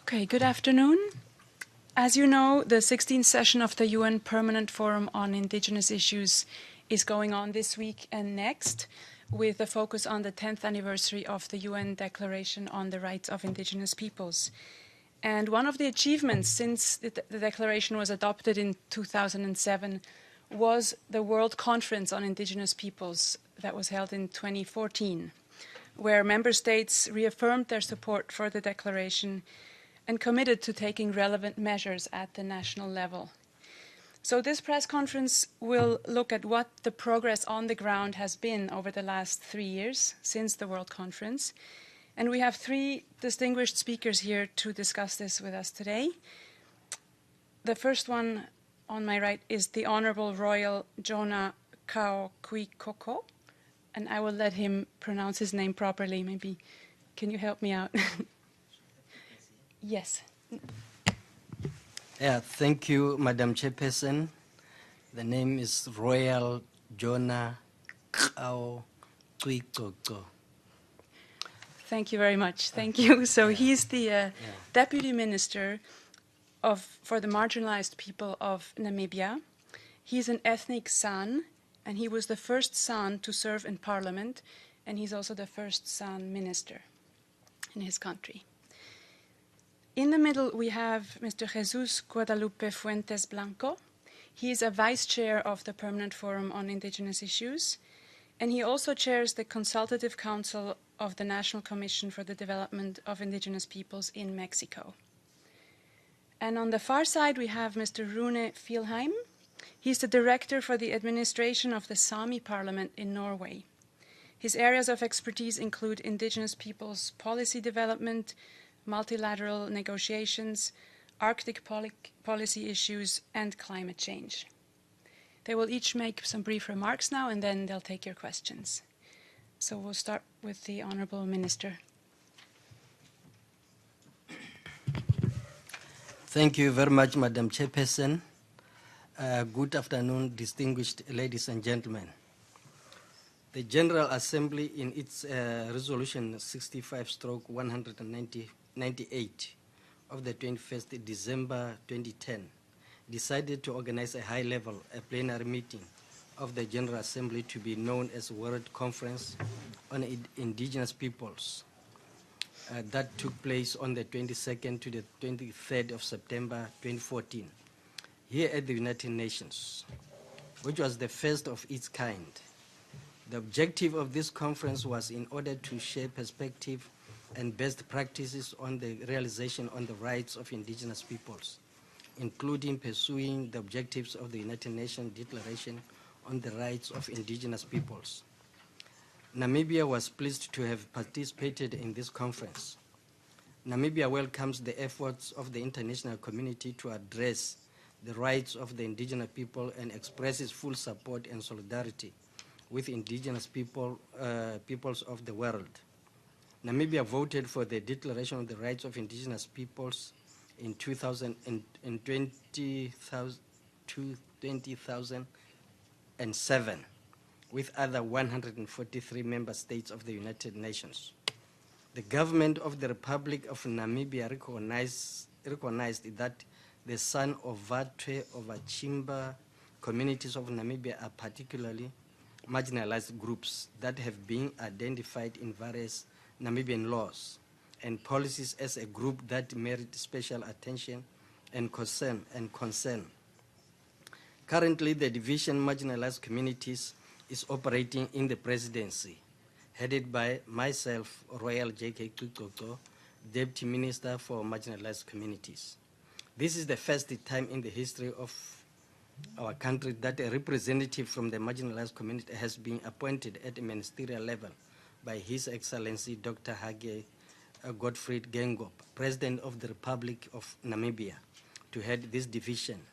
Okay, good afternoon. As you know, the 16th session of the UN Permanent Forum on Indigenous Issues is going on this week and next, with a focus on the 10th anniversary of the UN Declaration on the Rights of Indigenous Peoples. And one of the achievements since the declaration was adopted in 2007 was the World Conference on Indigenous Peoples that was held in 2014, where member states reaffirmed their support for the declaration and committed to taking relevant measures at the national level. So this press conference will look at what the progress on the ground has been over the last 3 years since the World Conference. And we have 3 distinguished speakers here to discuss this with us today. The first one on my right is the Honorable Royal Jonah Kaokuikoko, and I will let him pronounce his name properly. Maybe, can you help me out? Yes. Yeah, thank you, Madam Chairperson. The name is Royal Jonah Kaokuikoko. Thank you very much. Thank you. So he's the Deputy Minister for the marginalized people of Namibia. He's an ethnic San, and he was the first San to serve in Parliament, and he's also the first San Minister in his country. In the middle, we have Mr. Jesus Guadalupe Fuentes Blanco. He is a Vice Chair of the Permanent Forum on Indigenous Issues, and he also chairs the Consultative Council of the National Commission for the Development of Indigenous Peoples in Mexico. And on the far side, we have Mr. Rune Fjellheim. He's the Director for the Administration of the Sami Parliament in Norway. His areas of expertise include Indigenous peoples policy development, multilateral negotiations, Arctic policy issues, and climate change. They will each make some brief remarks now, and then they'll take your questions. So we'll start with the Honourable Minister. Thank you very much, Madam Chairperson. Good afternoon, distinguished ladies and gentlemen. The General Assembly, in its resolution 65/198 of the 21st December 2010, decided to organize a high-level plenary meeting of the General Assembly to be known as World Conference on Indigenous Peoples that took place on the 22nd to the 23rd of September 2014 here at the United Nations, which was the first of its kind. The objective of this conference was in order to share perspective and best practices on the realization on the rights of indigenous peoples, including pursuing the objectives of the United Nations Declaration on the Rights of Indigenous Peoples. Namibia was pleased to have participated in this conference. Namibia welcomes the efforts of the international community to address the rights of the indigenous people and expresses full support and solidarity with indigenous peoples of the world. Namibia voted for the Declaration on the Rights of Indigenous Peoples in 2007 with other 143 member states of the United Nations. The government of the Republic of Namibia recognized that the San Ovatwe Ovachimba communities of Namibia are particularly marginalized groups that have been identified in various Namibian laws and policies as a group that merit special attention and concern. Currently, the Division Marginalized Communities is operating in the presidency, headed by myself, Royal J.K. Kuikoko, Deputy Minister for Marginalized Communities. This is the first time in the history of our country that a representative from the marginalized community has been appointed at a ministerial level by His Excellency Dr. Hage Gottfried Geingob, President of the Republic of Namibia, to head this division.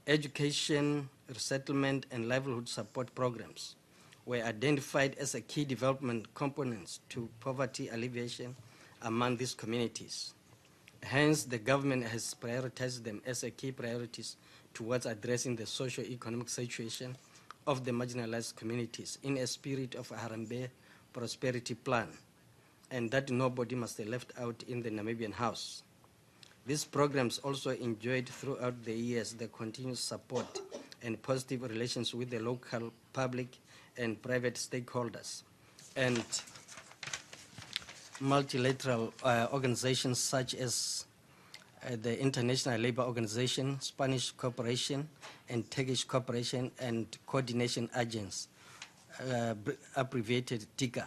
Education, resettlement, and livelihood support programs were identified as a key development components to poverty alleviation among these communities. Hence, the government has prioritized them as a key priorities towards addressing the socio-economic situation of the marginalized communities in a spirit of Harambee Prosperity Plan, and that nobody must be left out in the Namibian House. These programs also enjoyed throughout the years the continuous support and positive relations with the local public and private stakeholders and multilateral organizations such as the International Labour Organization, Spanish Cooperation, and Turkish Cooperation and Coordination Agents, abbreviated TICA.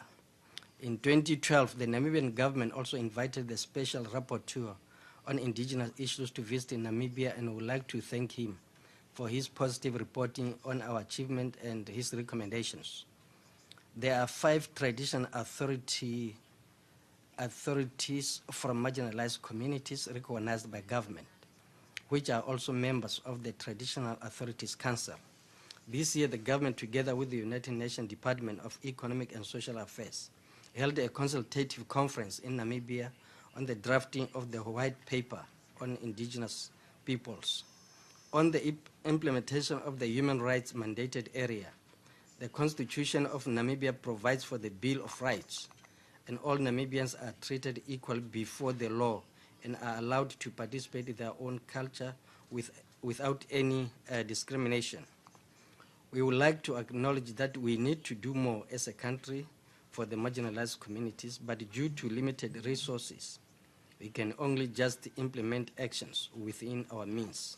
In 2012, the Namibian government also invited the Special Rapporteur on Indigenous Issues to visit Namibia, and would like to thank him for his positive reporting on our achievement and his recommendations. There are 5 traditional authorities from marginalized communities recognized by government, which are also members of the Traditional Authorities Council. This year, the government, together with the United Nations Department of Economic and Social Affairs, held a consultative conference in Namibia on the drafting of the white paper on indigenous peoples. On the implementation of the human rights mandated area, the Constitution of Namibia provides for the Bill of Rights, and all Namibians are treated equally before the law and are allowed to participate in their own culture without any discrimination. We would like to acknowledge that we need to do more as a country for the marginalized communities, but due to limited resources, we can only just implement actions within our means.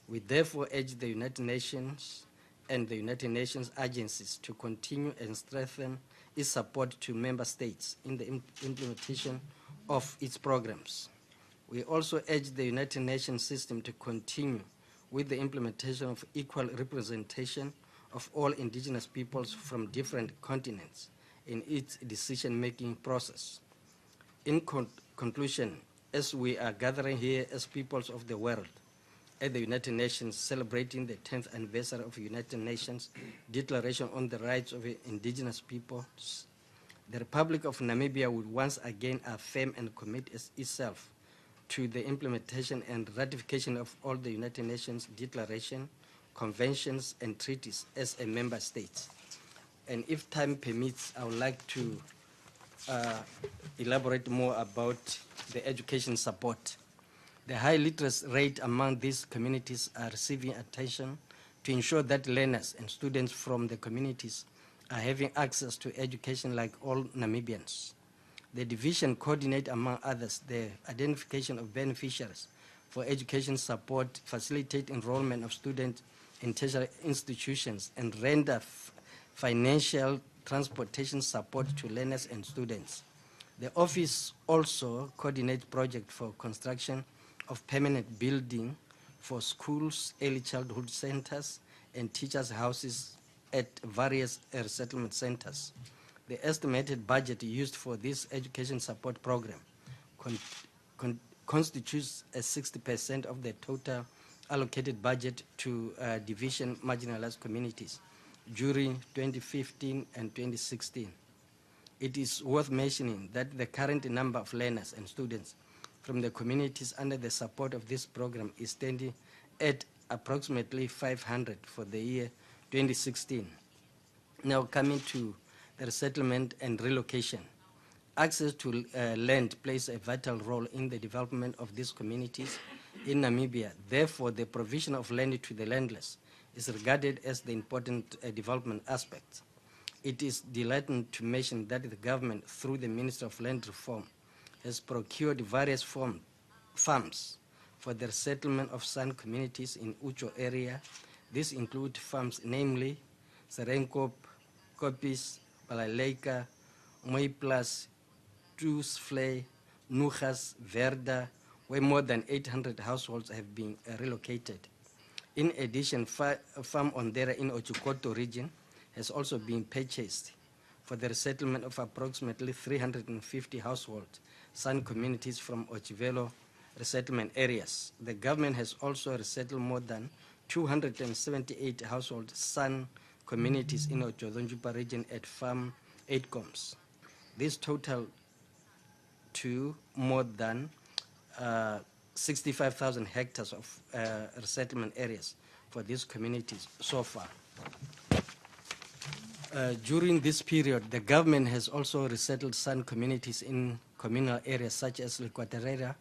We therefore urge the United Nations and the United Nations agencies to continue and strengthen its support to member states in the implementation of its programs. We also urge the United Nations system to continue with the implementation of equal representation of all indigenous peoples from different continents in its decision-making process. In conclusion, as we are gathering here as peoples of the world at the United Nations celebrating the 10th anniversary of the United Nations Declaration on the Rights of Indigenous Peoples, the Republic of Namibia would once again affirm and commit itself to the implementation and ratification of all the United Nations Declaration, conventions, and treaties as a member state. And if time permits, I would like to elaborate more about the education support. The high literacy rate among these communities are receiving attention to ensure that learners and students from the communities are having access to education like all Namibians. The division coordinates, among others, the identification of beneficiaries for education support, facilitate enrollment of students in tertiary institutions, and render financial transportation support to learners and students. The office also coordinates projects for construction of permanent building for schools, early childhood centers, and teachers' houses at various resettlement centers. The estimated budget used for this education support program constitutes 60% of the total allocated budget to division marginalized communities during 2015 and 2016. It is worth mentioning that the current number of learners and students from the communities under the support of this program is standing at approximately 500 for the year 2016. Now coming to the resettlement and relocation. Access to land plays a vital role in the development of these communities in Namibia. Therefore, the provision of land to the landless is regarded as the important development aspect. It is delighted to mention that the government, through the Minister of Land Reform, has procured various farms for the resettlement of San communities in Ucho area. These include farms namely Serenkop, Kopis, Balaleika, Moiplas, Toesvlei, Nugas, Verda, where more than 800 households have been relocated. In addition, Farm Ondera in Ochukoto region has also been purchased for the resettlement of approximately 350 households, San communities from Ochivelo resettlement areas. The government has also resettled more than 278 household San communities in Ochodonjupa region at Farm 8 Coms. This total to more than 65,000 hectares of resettlement areas for these communities so far. During this period, the government has also resettled San communities in communal areas such as Liquaterera,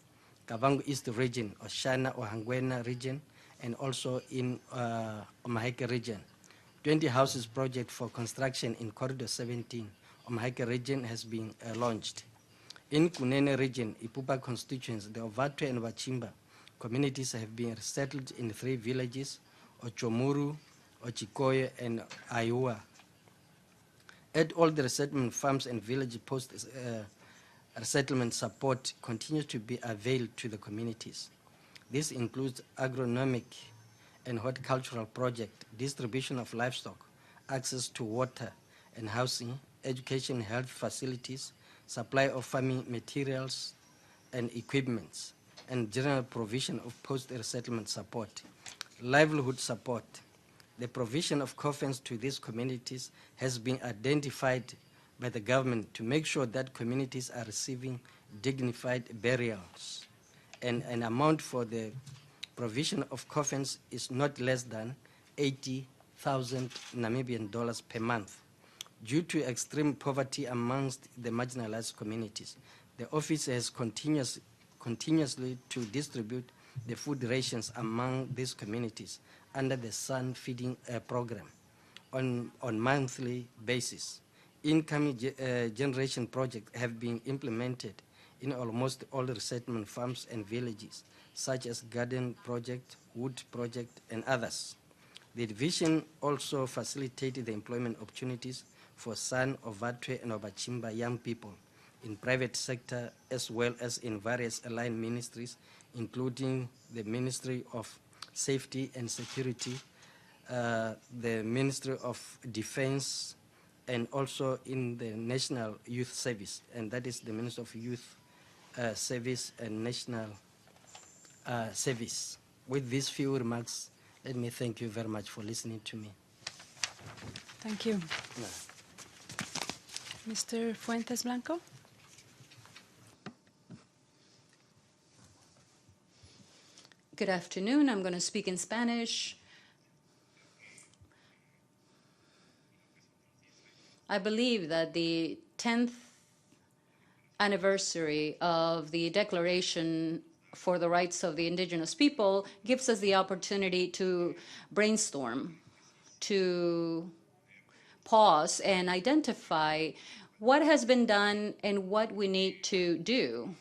Kavango East region, Oshana or Hangwena region, and also in Omaheke region. 20 houses project for construction in Corridor 17, Omaheke region has been launched. In Kunene region, Ipupa constituency, the Ovatwe and Wachimba communities have been settled in 3 villages, Ochomuru, Ochikoye, and Ayua. At all the resettlement farms and village post resettlement support continues to be availed to the communities. This includes agronomic and horticultural project, distribution of livestock, access to water and housing, education and health facilities, supply of farming materials and equipments, and general provision of post-resettlement support. Livelihood support. The provision of coffins to these communities has been identified by the government to make sure that communities are receiving dignified burials. And an amount for the provision of coffins is not less than 80,000 Namibian dollars per month. Due to extreme poverty amongst the marginalized communities, the office has continuously to distribute the food rations among these communities under the Sun Feeding Program on monthly basis. Income generation projects have been implemented in almost all resettlement farms and villages, such as garden project, wood project, and others. The division also facilitated the employment opportunities for San, Ovatwe, and Obachimba young people in private sector as well as in various aligned ministries, including the Ministry of Safety and Security, the Ministry of Defense, and also in the National Youth Service, and that is the Ministry of Youth Service and National Service. With these few remarks, let me thank you very much for listening to me. Thank you. No. Mr. Fuentes Blanco? Good afternoon. I'm going to speak in Spanish. I believe that the 10th anniversary of the Declaration for the Rights of the Indigenous People gives us the opportunity to brainstorm, to pause and identify what has been done and what we need to do.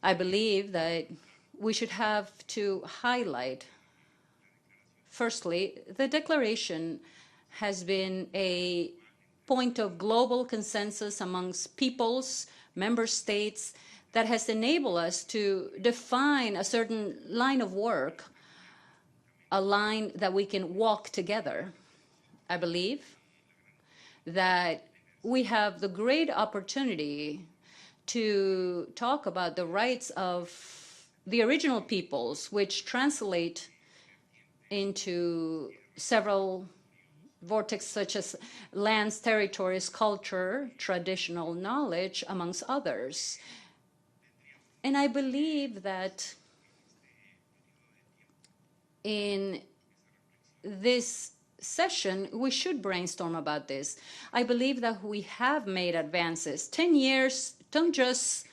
I believe that we should have to highlight, firstly, the Declaration has been a point of global consensus amongst peoples, member states, that has enabled us to define a certain line of work, a line that we can walk together. I believe that we have the great opportunity to talk about the rights of the original peoples, which translate into several vortex such as lands, territories, culture, traditional knowledge, amongst others. And I believe that in this session, we should brainstorm about this. I believe that we have made advances. 10 years don't just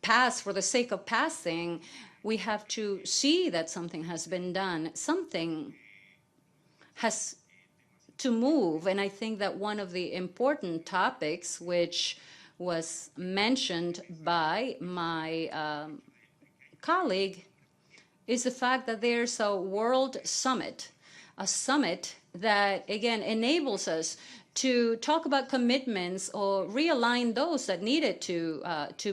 pass for the sake of passing. We have to see that something has been done. Something has to move. And I think that one of the important topics, which was mentioned by my colleague, is the fact that there's a world summit, a summit that, again, enables us to talk about commitments or realign those that needed to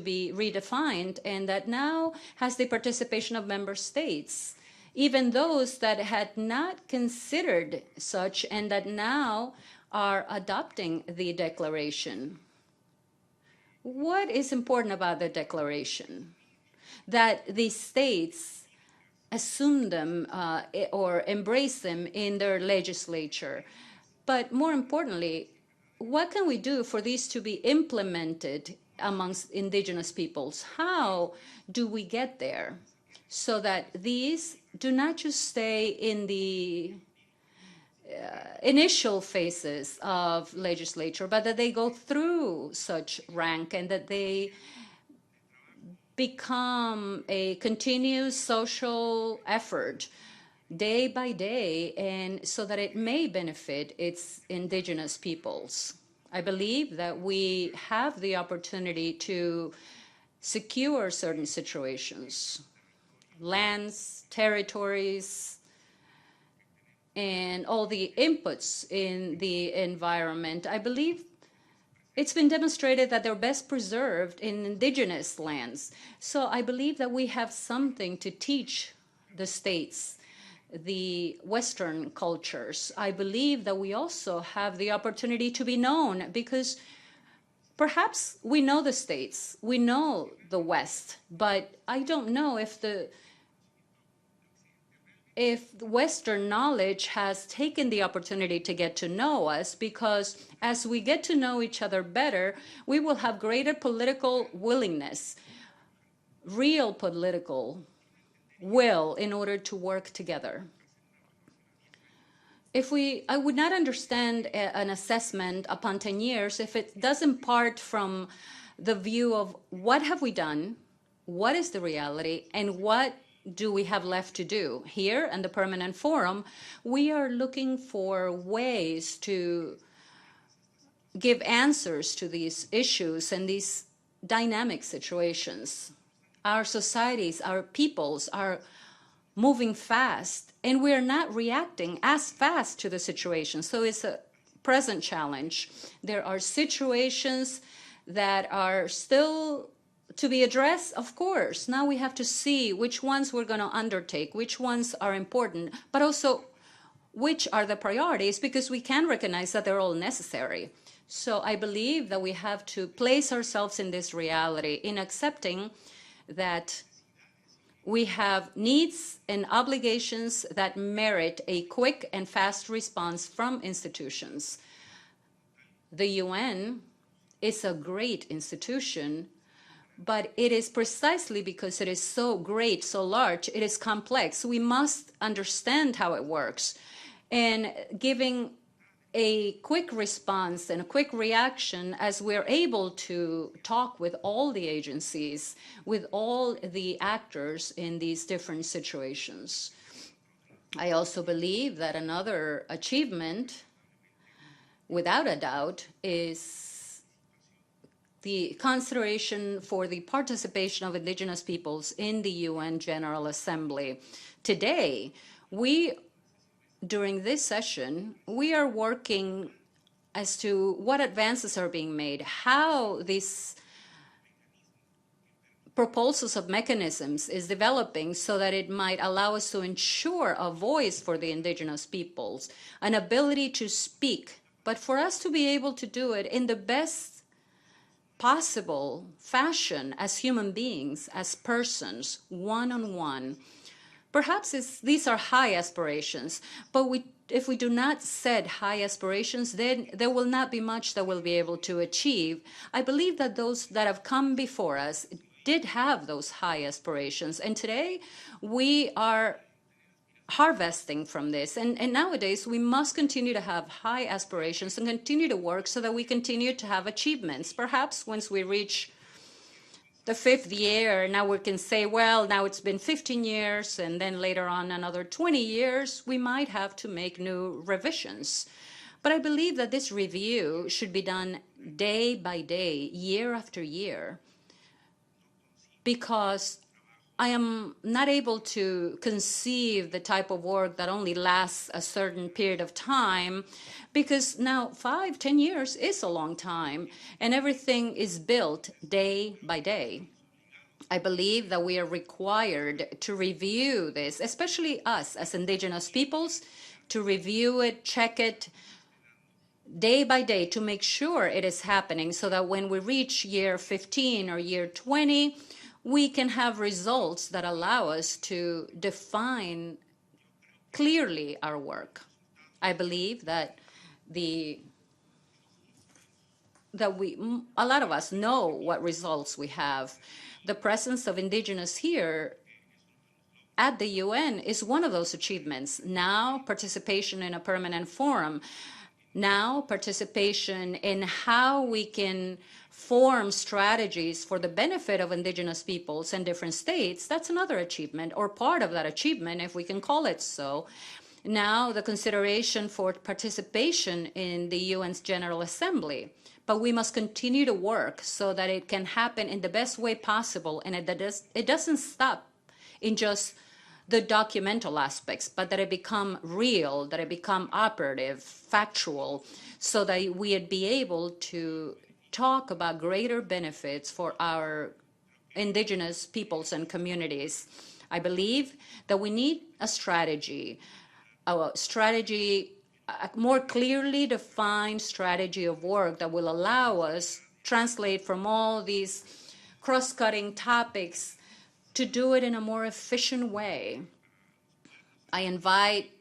be redefined, and that now has the participation of member states, even those that had not considered such and that now are adopting the declaration. What is important about the declaration? That the states assume them or embrace them in their legislature. But more importantly, what can we do for these to be implemented amongst indigenous peoples? How do we get there so that these do not just stay in the initial phases of legislature, but that they go through such rank and that they become a continuous social effort day by day, and so that it may benefit its indigenous peoples. I believe that we have the opportunity to secure certain situations, lands, territories, and all the inputs in the environment. I believe it's been demonstrated that they're best preserved in indigenous lands. So I believe that we have something to teach the states, the Western cultures. I believe that we also have the opportunity to be known, because perhaps we know the states, we know the West, but I don't know if the Western knowledge has taken the opportunity to get to know us, because as we get to know each other better, we will have greater political willingness, real political will, in order to work together. I would not understand an assessment upon 10 years if it doesn't part from the view of what have we done, what is the reality, and what do we have left to do. Here in the Permanent Forum, we are looking for ways to give answers to these issues and these dynamic situations. Our societies, our peoples are moving fast, and we're not reacting as fast to the situation. So it's a present challenge. There are situations that are still to be addressed, of course. Now we have to see which ones we're going to undertake, which ones are important, but also which are the priorities, because we can recognize that they're all necessary. So I believe that we have to place ourselves in this reality, in accepting that we have needs and obligations that merit a quick and fast response from institutions. The UN is a great institution, but it is precisely because it is so great, so large, it is complex. We must understand how it works. And giving a quick response and a quick reaction as we're able to talk with all the agencies, with all the actors in these different situations. I also believe that another achievement, without a doubt, is the consideration for the participation of indigenous peoples in the UN General Assembly. Today, during this session, we are working as to what advances are being made, how these proposals of mechanisms is developing so that it might allow us to ensure a voice for the indigenous peoples, an ability to speak, but for us to be able to do it in the best possible fashion as human beings, as persons, one-on-one. Perhaps these are high aspirations, but if we do not set high aspirations, then there will not be much that we'll be able to achieve. I believe that those that have come before us did have those high aspirations, and today we are harvesting from this. And nowadays, we must continue to have high aspirations and continue to work so that we continue to have achievements. Perhaps once we reach the 5th year, now we can say, well, now it's been 15 years, and then later on another 20 years, we might have to make new revisions. But I believe that this review should be done day by day, year after year, because I am not able to conceive the type of work that only lasts a certain period of time, because now 5-10 years is a long time, and everything is built day by day. I believe that we are required to review this, especially us as indigenous peoples, to review it, check it day by day to make sure it is happening, so that when we reach year 15 or year 20, we can have results that allow us to define clearly our work. I believe that a lot of us know what results we have. The presence of indigenous here at the UN is one of those achievements. Now, participation in a permanent forum, Now, participation in how we can form strategies for the benefit of indigenous peoples in different states, that's another achievement, or part of that achievement, if we can call it so. Now, the consideration for participation in the UN's General Assembly. But we must continue to work so that it can happen in the best way possible, and it doesn't stop in just the documental aspects, but that it become real, that it become operative, factual, so that we'd be able to talk about greater benefits for our indigenous peoples and communities. I believe that we need a more clearly defined strategy of work that will allow us translate from all these cross-cutting topics to do it in a more efficient way. I invite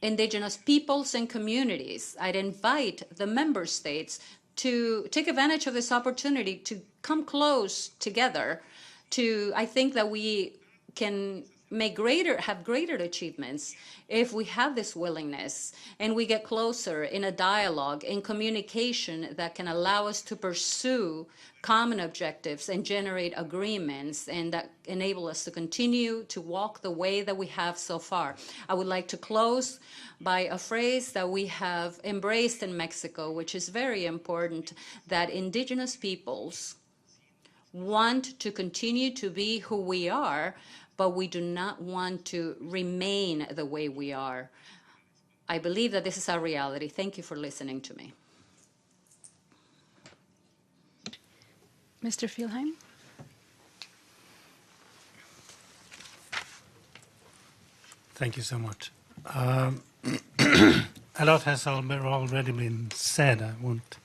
indigenous peoples and communities, I'd invite the member states to take advantage of this opportunity to come close together. I think that we can have greater achievements if we have this willingness and we get closer in a dialogue, in communication that can allow us to pursue common objectives and generate agreements, and that enable us to continue to walk the way that we have so far. I would like to close by a phrase that we have embraced in Mexico, which is very important, that indigenous peoples want to continue to be who we are, but we do not want to remain the way we are. I believe that this is our reality. Thank you for listening to me. Mr. Vielheim? Thank you so much. A lot has already been said. I won't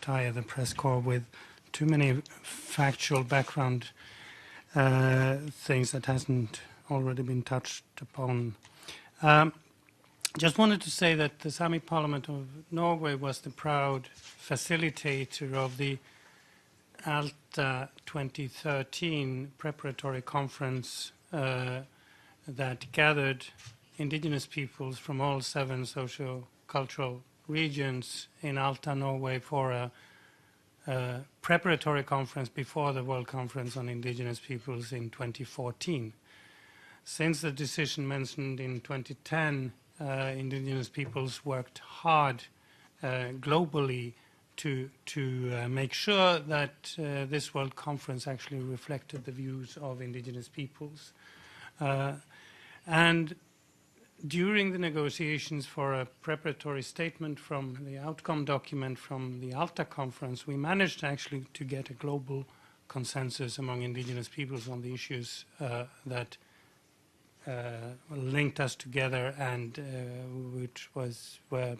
tire the press corps with too many factual background things that hasn't already been touched upon. Just wanted to say that the Sami Parliament of Norway was the proud facilitator of the Alta 2013 preparatory conference that gathered indigenous peoples from all 7 socio-cultural regions in Alta, Norway, for a preparatory conference before the World Conference on Indigenous Peoples in 2014. Since the decision mentioned in 2010, indigenous peoples worked hard globally to make sure that this World Conference actually reflected the views of indigenous peoples. And during the negotiations for a preparatory statement from the outcome document from the Alta conference, we managed actually to get a global consensus among indigenous peoples on the issues that linked us together and which were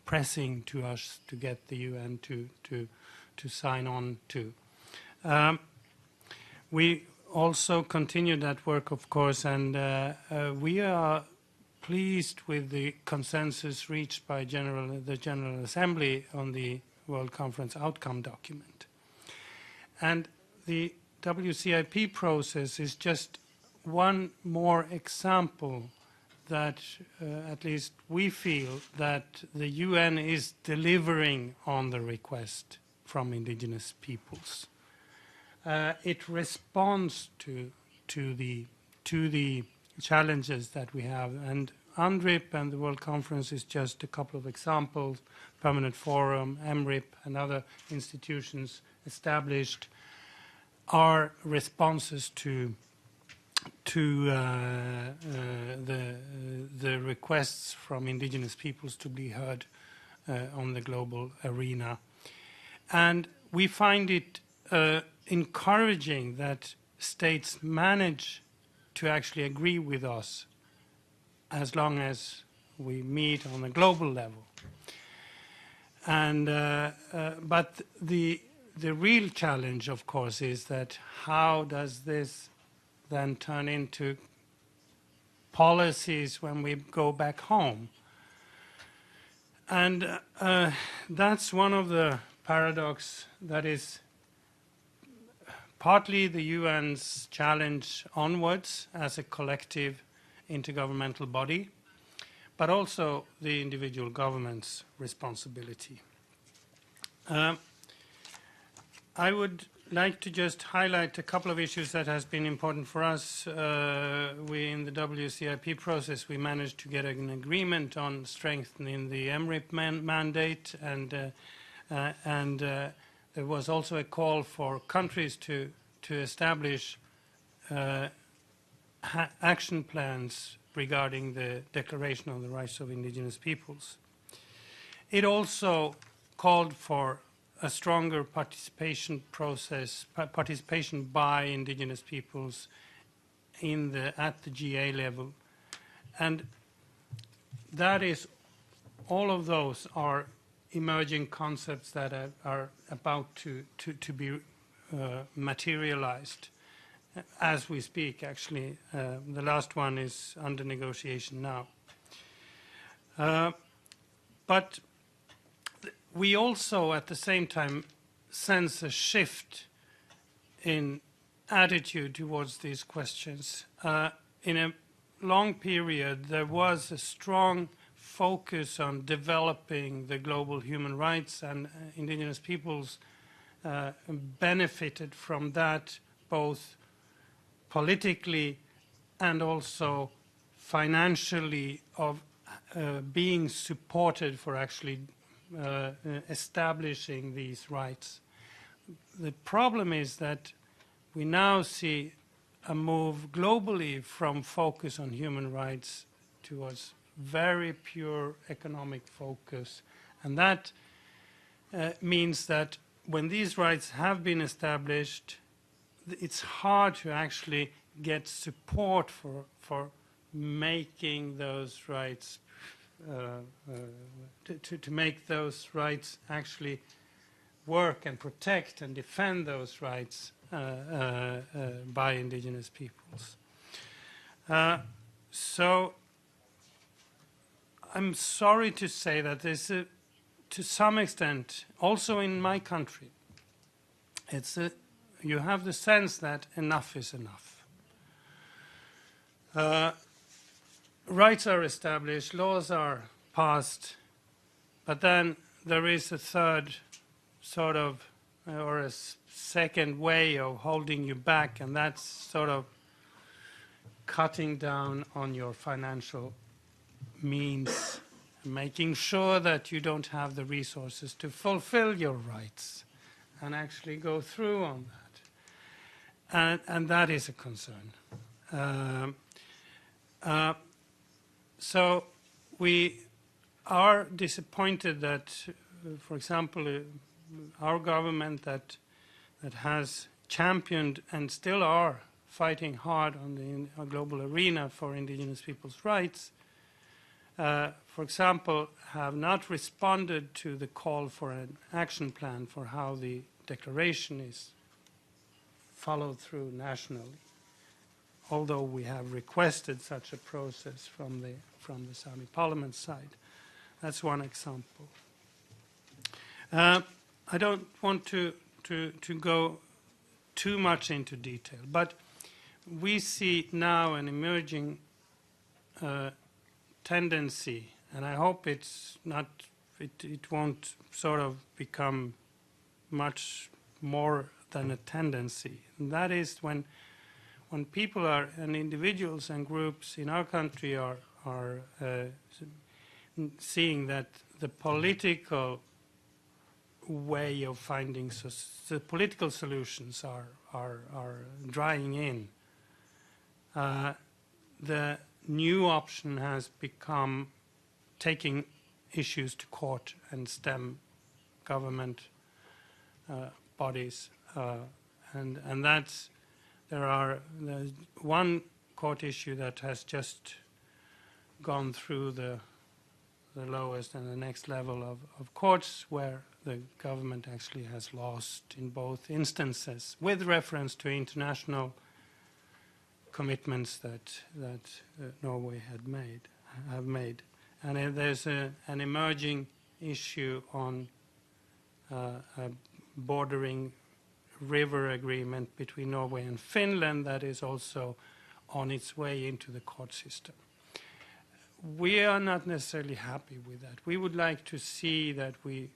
pressing to us to get the UN to sign on to. We also continued that work, of course, and we are pleased with the consensus reached by the General Assembly on the World Conference outcome document. And the WCIP process is just one more example that at least we feel that the UN is delivering on the request from indigenous peoples. It responds to the challenges that we have, and UNDRIP and the World Conference is just a couple of examples. Permanent Forum, MRIP, and other institutions established are responses to the requests from indigenous peoples to be heard on the global arena. And we find it encouraging that states manage to actually agree with us as long as we meet on a global level. And but the real challenge, of course, is that how does this then turn into policies when we go back home? And that's one of the paradox that is partly the UN's challenge onwards as a collective intergovernmental body, but also the individual government's responsibility. I would like to just highlight a couple of issues that has been important for us. We, in the WCIP process, we managed to get an agreement on strengthening the MRIP mandate, and there was also a call for countries to establish action plans regarding the Declaration on the Rights of Indigenous Peoples. It also called for a stronger participation process, participation by indigenous peoples at the GA level. And that is, all of those are emerging concepts that are about to be materialized as we speak, actually. The last one is under negotiation now. But we also, at the same time, sense a shift in attitude towards these questions. In a long period, there was a strong focus on developing the global human rights, and indigenous peoples benefited from that, both politically and also financially, of being supported for actually establishing these rights. The problem is that we now see a move globally from focus on human rights towards very pure economic focus. And that means that when these rights have been established, it's hard to actually get support for making those rights to make those rights actually work and protect and defend those rights by indigenous peoples. So I'm sorry to say that there's to some extent, also in my country, you have the sense that enough is enough. Rights are established, laws are passed, but then there is a third sort of, or a second way of holding you back, and that's sort of cutting down on your financial means, making sure that you don't have the resources to fulfill your rights and actually go through on that. And that is a concern. So we are disappointed that, for example, our government that has championed and still are fighting hard on the global arena for indigenous people's rights, for example, have not responded to the call for an action plan for how the declaration is followed through nationally, although we have requested such a process from the Sami Parliament side. That's one example. I don't want to go too much into detail, but we see now an emerging tendency, and I hope it won't sort of become much more than a tendency. And that is when people are, and individuals and groups in our country are seeing that the political way of finding the political solutions are drying in. The new option has become taking issues to court and stem government bodies, and there's one court issue that has just gone through the lowest and the next level of courts, where the government actually has lost in both instances, with reference to international commitments that Norway have made. And there's an emerging issue on a bordering river agreement between Norway and Finland that is also on its way into the court system. we are not necessarily happy with that. We would like to see that we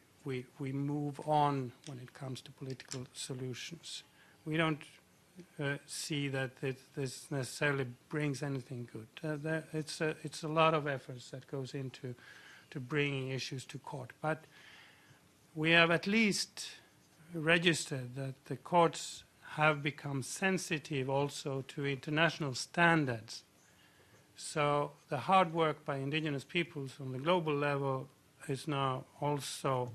move on when it comes to political solutions. We don't see that this necessarily brings anything good. It's a lot of efforts that goes into bringing issues to court. But we have at least registered that the courts have become sensitive also to international standards. So the hard work by indigenous peoples on the global level is now also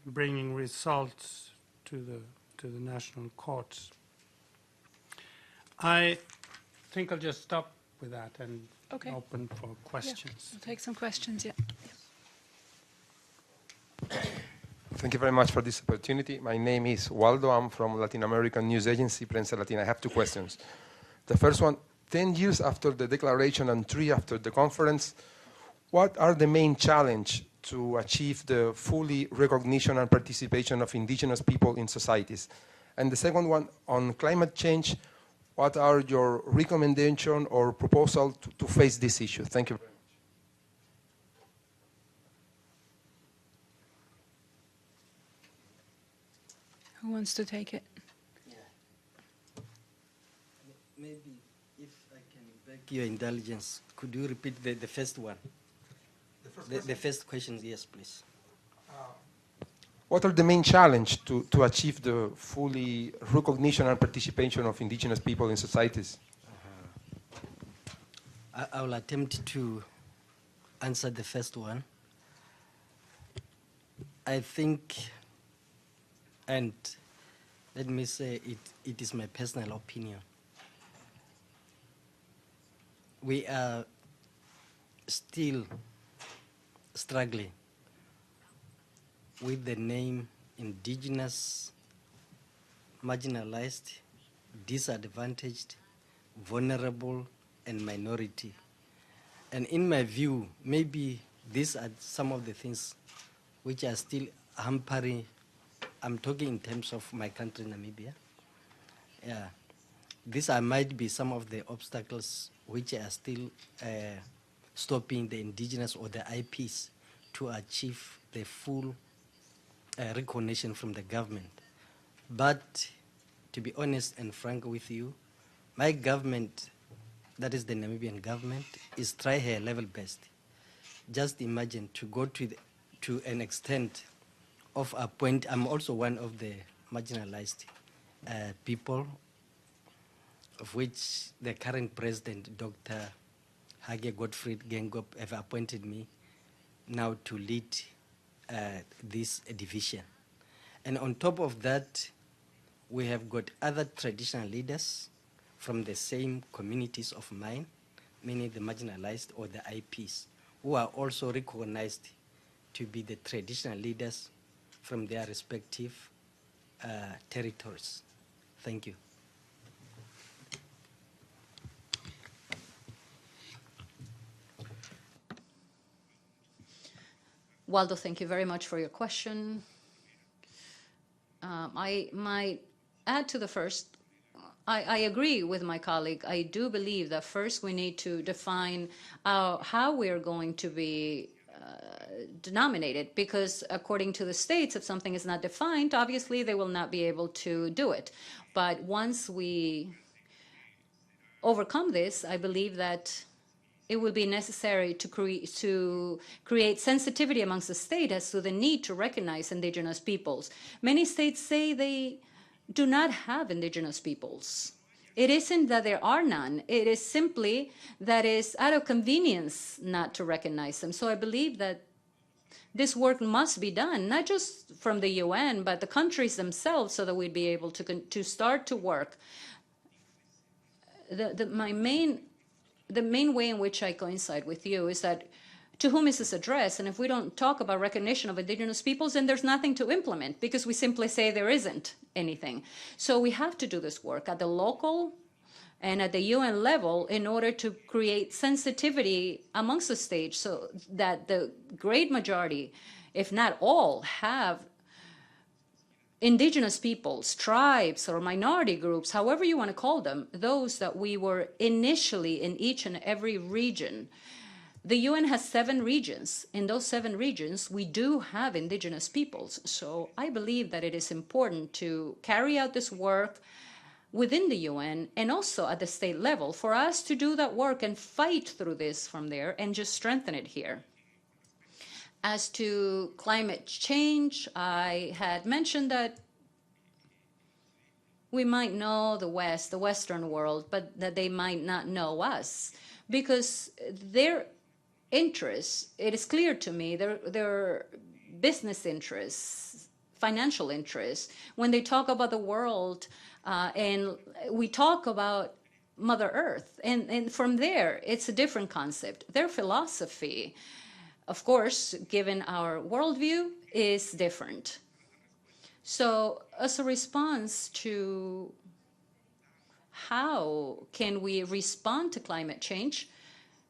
bringing results to the national courts. I think I'll just stop with that and open for questions. Yeah, we'll take some questions, yeah. Thank you very much for this opportunity. My name is Waldo. I'm from Latin American news agency, Prensa Latina. I have two questions. The first one, 10 years after the declaration and 3 after the conference, what are the main challenges to achieve the fully recognition and participation of indigenous people in societies? And the second one, on climate change, what are your recommendations or proposals to face this issue? Thank you very much. Who wants to take it? Yeah. Maybe if I can beg your indulgence, could you repeat the first one? The first question, yes, please. What are the main challenges to achieve the fully recognition and participation of indigenous people in societies? I will attempt to answer the first one. I think, and let me say it is my personal opinion, we are still struggling with the name indigenous, marginalized, disadvantaged, vulnerable, and minority. And in my view, maybe these are some of the things which are still hampering. I'm talking in terms of my country, Namibia. Yeah, these might be some of the obstacles which are still stopping the indigenous or the IPs to achieve the full recognition from the government. But to be honest and frank with you, my government, that is the Namibian government, is trying her level best. Just imagine to go to an extent of I'm also one of the marginalized people, of which the current president, Dr. Hage Gottfried Gengop, have appointed me now to lead this division. And on top of that, we have got other traditional leaders from the same communities of mine, meaning the marginalized or the IPs, who are also recognized to be the traditional leaders from their respective territories. Thank you. Waldo, thank you very much for your question. I might add to the first. I agree with my colleague. I do believe that first we need to define how we are going to be denominated, because according to the states, if something is not defined, obviously they will not be able to do it. But once we overcome this, I believe that it will be necessary to create sensitivity amongst the state as to the need to recognize indigenous peoples. Many states say they do not have indigenous peoples. It isn't that there are none. It is simply that it's out of convenience not to recognize them. So I believe that this work must be done, not just from the UN, but the countries themselves, so that we'd be able to start to work. The main way in which I coincide with you is that to whom is this addressed? And if we don't talk about recognition of indigenous peoples, then there's nothing to implement, because we simply say there isn't anything. So we have to do this work at the local and at the UN level in order to create sensitivity amongst the stage, so that the great majority, if not all, have indigenous peoples, tribes, or minority groups, however you want to call them, those that we were initially in each and every region. The UN has 7 regions. In those 7 regions, we do have indigenous peoples. So I believe that it is important to carry out this work within the UN and also at the state level for us to do that work and fight through this from there and just strengthen it here. As to climate change, I had mentioned that we might know the West, the Western world, but that they might not know us because their interests, it is clear to me, their business interests, financial interests, when they talk about the world and we talk about Mother Earth, and from there, it's a different concept. Their philosophy, of course, given our worldview, is different. So as a response to how can we respond to climate change,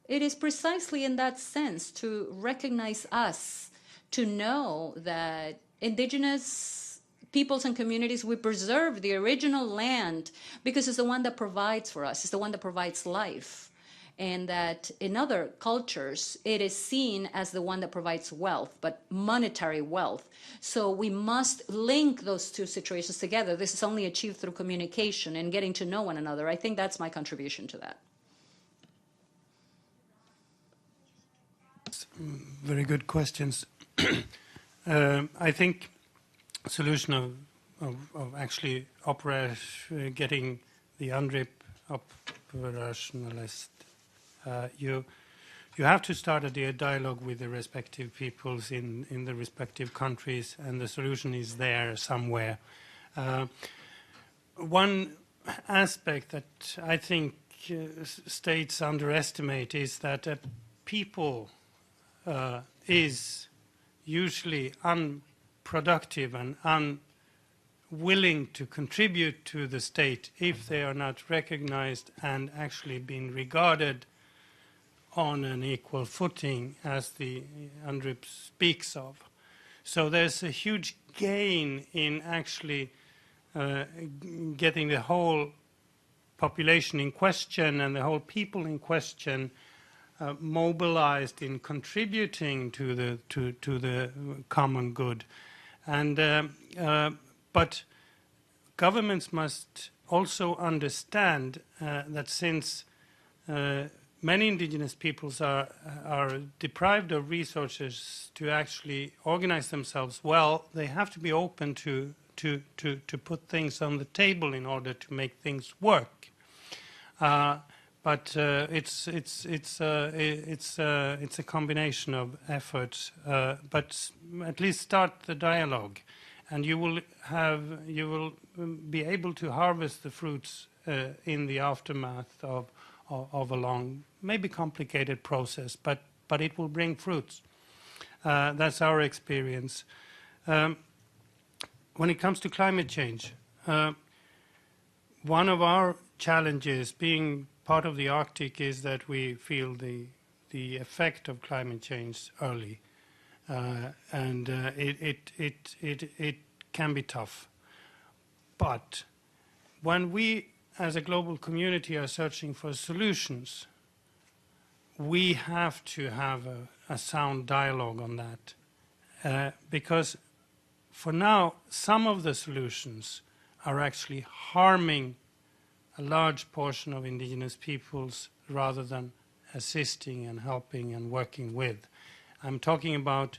it is precisely in that sense to recognize us, to know that indigenous peoples and communities, we preserve the original land because it's the one that provides for us, it's the one that provides life. And that in other cultures, it is seen as the one that provides wealth, but monetary wealth. So we must link those two situations together. This is only achieved through communication and getting to know one another. I think that's my contribution to that. Very good questions. I think solution of actually getting the UNDRIP operationalized, you have to start a dialogue with the respective peoples in the respective countries, and the solution is there somewhere. One aspect that I think states underestimate is that a people is usually unproductive and unwilling to contribute to the state if they are not recognized and actually being regarded on an equal footing as the UNDRIP speaks of. So there's a huge gain in actually getting the whole population in question and the whole people in question mobilized in contributing to the common good, and but governments must also understand that since many indigenous peoples are deprived of resources to actually organize themselves well, they have to be open to put things on the table in order to make things work. But it's a combination of efforts. But at least start the dialogue, and you will be able to harvest the fruits in the aftermath of a long, maybe complicated process. But it will bring fruits. That's our experience. When it comes to climate change, one of our challenges, being part of the Arctic, is that we feel the effect of climate change early, and it can be tough. But when we, as a global community, are searching for solutions, we have to have a sound dialogue on that, because for now, some of the solutions are actually harming a large portion of indigenous peoples rather than assisting and helping and working with. I'm talking about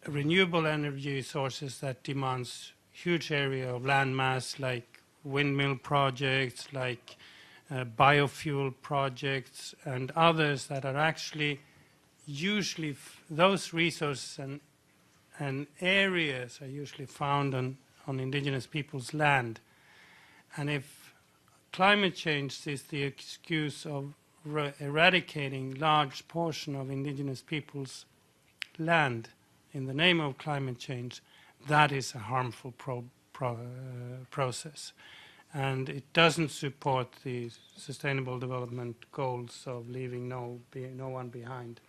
renewable energy sources that demands huge area of land mass, like windmill projects, like biofuel projects, and others that are actually usually those resources and areas are usually found on indigenous people's land. And if climate change is the excuse of eradicating large portion of indigenous people's land in the name of climate change, that is a harmful process. And it doesn't support the sustainable development goals of leaving no one behind.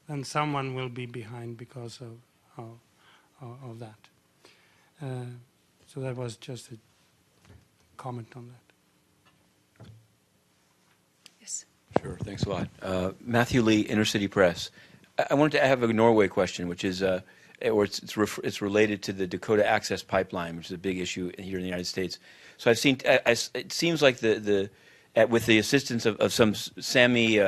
And someone will be behind because of that. So that was just a comment on that. Yes. Sure, thanks a lot. Matthew Lee, Inner City Press. I wanted to have a Norway question, which is, or it's related to the Dakota Access Pipeline, which is a big issue here in the United States. So I've seen, it seems like with the assistance of some Sami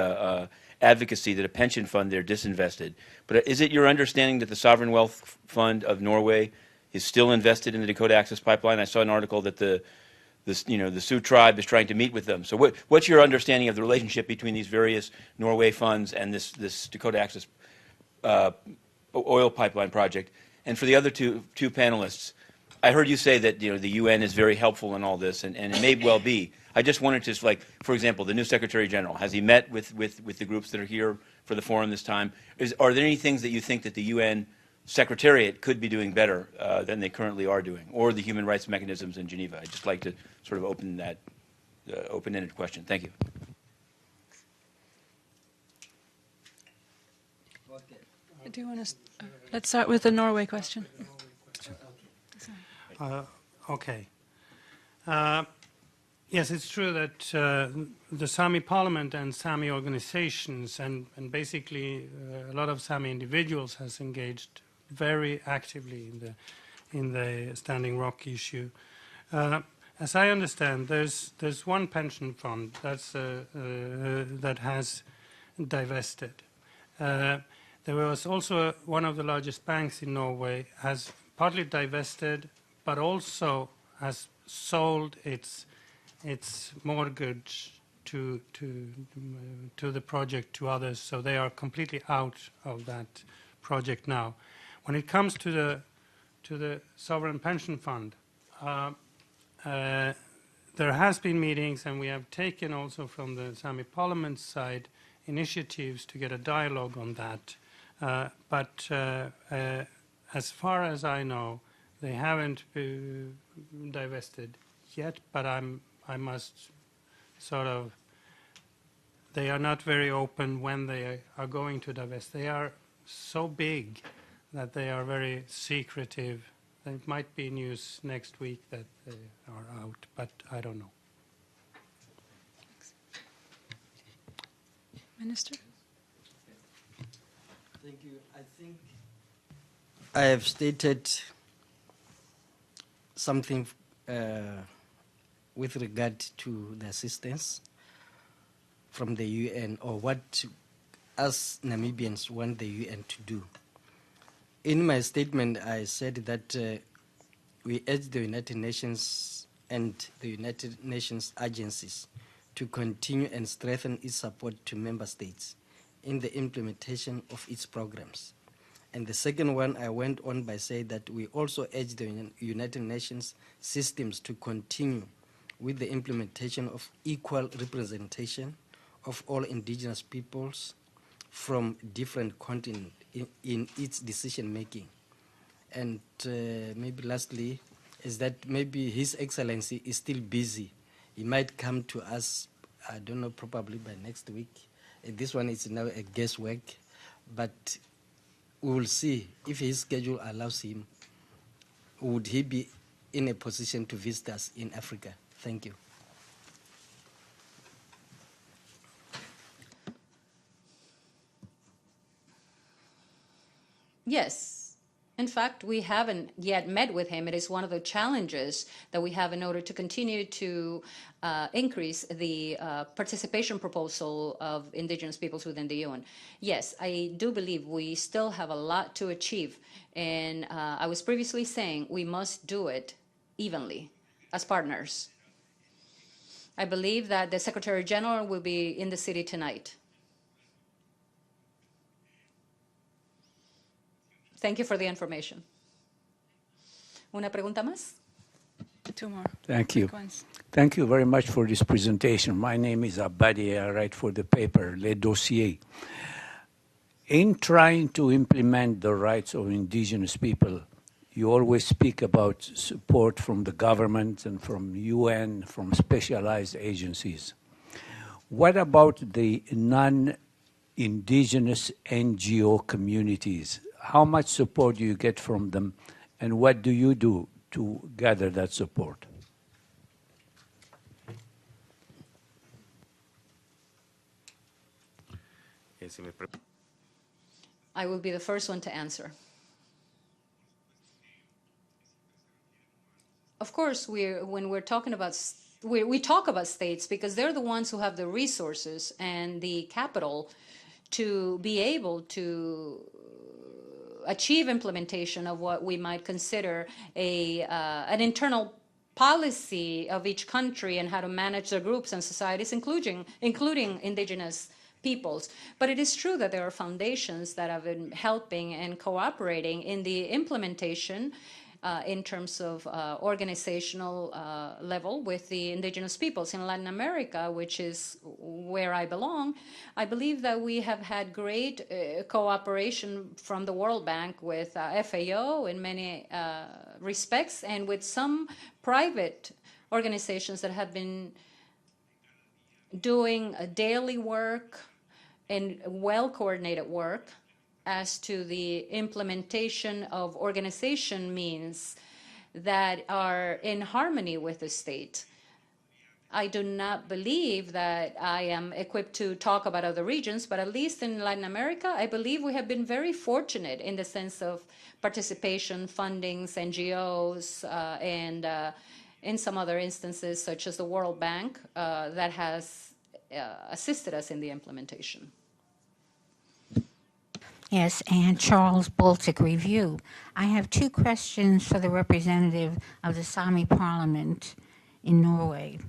advocacy that a pension fund there disinvested. But is it your understanding that the Sovereign Wealth Fund of Norway is still invested in the Dakota Access Pipeline? I saw an article that the Sioux tribe is trying to meet with them. So what's your understanding of the relationship between these various Norway funds and this Dakota Access oil pipeline project? And for the other two panelists, I heard you say that the UN is very helpful in all this, and it may well be. I just wanted to, like, for example, the new Secretary General, has he met with the groups that are here for the forum this time? Are there any things that you think that the UN Secretariat could be doing better than they currently are doing, or the human rights mechanisms in Geneva? I'd just like to sort of open that open-ended question. Thank you. Do you want to? Let's start with the Norway question. Okay. Yes, it's true that the Sami Parliament and Sami organizations and basically a lot of Sami individuals has engaged very actively in the Standing Rock issue. As I understand, there's one pension fund that has divested. There was also one of the largest banks in Norway has partly divested, but also has sold its mortgage to the project to others, so they are completely out of that project now. When it comes to the sovereign pension fund, there has been meetings, and we have taken also from the Sami Parliament side initiatives to get a dialogue on that. But as far as I know, they haven't divested yet, but I must sort of, they are not very open when they are going to divest. They are so big that they are very secretive. There might be news next week that they are out, but I don't know. Minister? Thank you. I think I have stated something with regard to the assistance from the UN, or what us Namibians want the UN to do. In my statement, I said that we urge the United Nations and the United Nations agencies to continue and strengthen its support to member states in the implementation of its programs. And the second one, I went on by saying that we also urge the United Nations systems to continue with the implementation of equal representation of all indigenous peoples from different continents in its decision-making. And maybe lastly, is that maybe His Excellency is still busy. He might come to us, I don't know, probably by next week. This one is now a guesswork, but we will see if his schedule allows him. Would he be in a position to visit us in Africa? Thank you. Yes. In fact, we haven't yet met with him. It is one of the challenges that we have in order to continue to increase the participation proposal of indigenous peoples within the UN. Yes, I do believe we still have a lot to achieve. And I was previously saying we must do it evenly as partners. I believe that the Secretary General will be in the city tonight. Thank you for the information. ¿Una pregunta más? Two more. Thank you. Quick ones. Thank you very much for this presentation. My name is Abadi. I write for the paper, Le Dossier. In trying to implement the rights of indigenous people, you always speak about support from the government and from UN, from specialized agencies. What about the non-indigenous NGO communities? How much support do you get from them, and what do you do to gather that support? I will be the first one to answer. Of course, when we're talking about, we talk about states because they're the ones who have the resources and the capital to be able to achieve implementation of what we might consider an internal policy of each country and how to manage their groups and societies, including indigenous peoples. But it is true that there are foundations that have been helping and cooperating in the implementation in terms of organizational level with the indigenous peoples. In Latin America, which is where I belong, I believe that we have had great cooperation from the World Bank with FAO in many respects, and with some private organizations that have been doing daily work and well-coordinated work as to the implementation of organization means that are in harmony with the state. I do not believe that I am equipped to talk about other regions, but at least in Latin America, I believe we have been very fortunate in the sense of participation, fundings, NGOs, and in some other instances, such as the World Bank, that has assisted us in the implementation. Yes, and Charles Baltic Review. I have two questions for the representative of the Sami Parliament in Norway.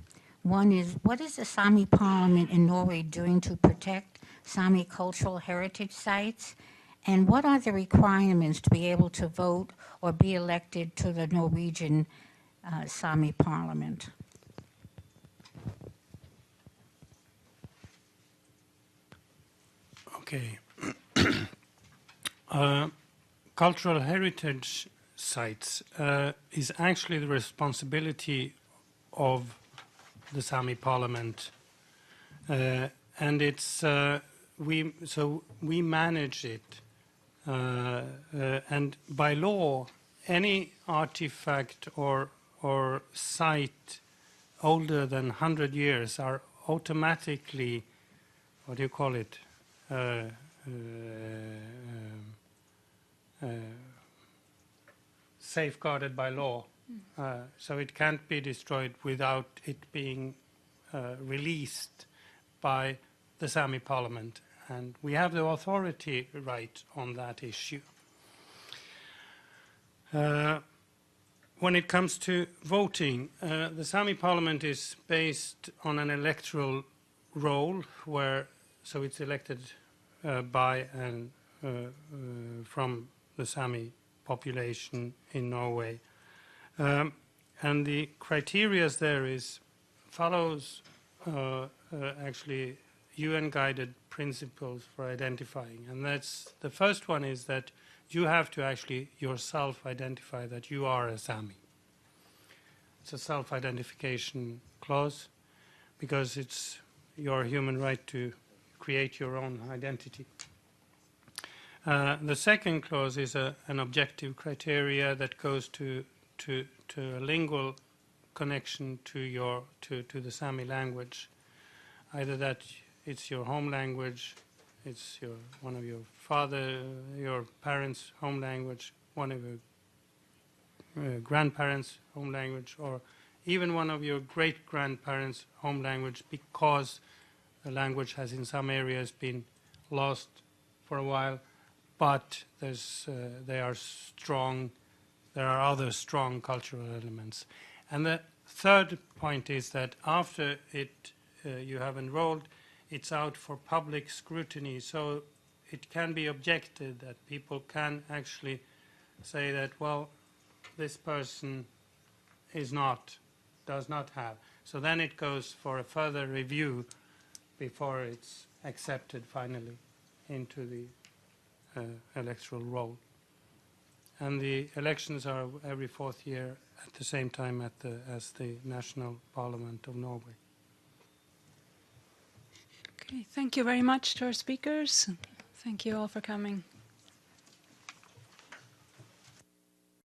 One is, what is the Sami Parliament in Norway doing to protect Sami cultural heritage sites? And what are the requirements to be able to vote or be elected to the Norwegian Sami Parliament? Okay. Cultural heritage sites is actually the responsibility of the Sami Parliament, and it's we manage it, and by law, any artifact or site older than 100 years are automatically, what do you call it? Safeguarded by law, so it can't be destroyed without it being released by the Sami Parliament, and we have the authority right on that issue. When it comes to voting, the Sami Parliament is based on an electoral role, so it's elected by and from the Sami population in Norway, and the criteria there follows actually UN-guided principles for identifying, and that's the first one is that you have to actually yourself identify that you are a Sami. It's a self-identification clause because it's your human right to create your own identity. The second clause is an objective criteria that goes to a lingual connection to the Sami language, either that it's your home language, it's one of your parents' home language, one of your grandparents' home language, or even one of your great-grandparents' home language, because the language has in some areas been lost for a while, but there are other strong cultural elements. And the third point is that after you have enrolled, it's out for public scrutiny, so it can be objected that people can actually say that, well, this person does not have. So then it goes for a further review before it's accepted finally into the electoral roll. And the elections are every 4th year at the same time as the National Parliament of Norway. Okay, thank you very much to our speakers. Thank you all for coming.